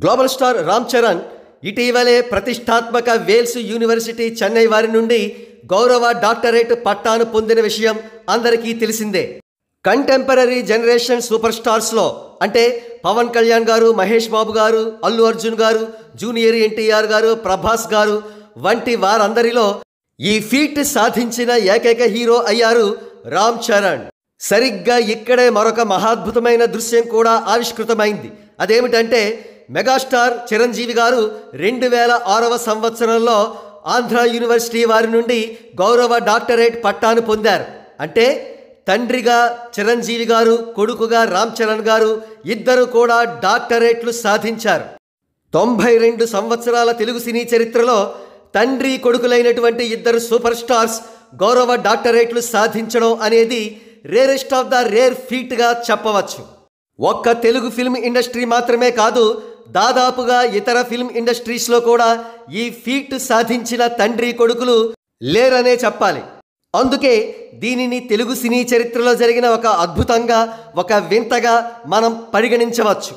Global star Ram Charan ఇటీవలే ప్రతిష్టాత్మక Wales university Chennai వారి నుండి గౌరవ డాక్టరేట్ పట్టాను పొందిన విషయం అందరికీ తెలిసిందే. కంటెంపరీ జనరేషన్ సూపర్ స్టార్స్లో అంటే పవన్ కళ్యాణ్ గారు, మహేష్ బాబు గారు, అల్లు అర్జున్ గారు, జూనియర్ ఎన్టీఆర్ గారు, ప్రభాస్ గారు వంటి వారందరిలో ఈ ఫీట్ సాధించిన ఏకైక హీరో అయ్యారు రామ్ చరణ్. సరిగ్గా ఇక్కడే మరొక మహాద్భుతమైన దృశ్యం కూడా ఆవిష్కృతమైంది. అదేమిటంటే మెగాస్టార్ చిరంజీవి గారు 2006వ సంవత్సరంలో ఆంధ్ర యూనివర్సిటీ వారి నుండి గౌరవ డాక్టరేట్ పట్టాను పొందారు. అంటే తండ్రిగా చిరంజీవి గారు, కొడుకుగా రామ్ చరణ్ గారు ఇద్దరు కూడా డాక్టరేట్లు సాధించారు. 92 సంవత్సరాల తెలుగు సినీ చరిత్రలో తండ్రి కొడుకులైనటువంటి ఇద్దరు సూపర్ స్టార్స్ గౌరవ డాక్టరేట్లు సాధించడం అనేది రేరెస్ట్ ఆఫ్ ద రేర్ ఫీట్గా చెప్పవచ్చు. ఒక్క తెలుగు ఫిల్మ్ ఇండస్ట్రీ మాత్రమే కాదు, దాదాపుగా ఇతర ఫిల్మ్ ఇండస్ట్రీస్లో కూడా ఈ ఫీట్ సాధించిన తండ్రి కొడుకులు లేరనే చెప్పాలి. అందుకే దీనిని తెలుగు సినీ చరిత్రలో జరిగిన ఒక అద్భుతంగా, ఒక వింతగా మనం పరిగణించవచ్చు.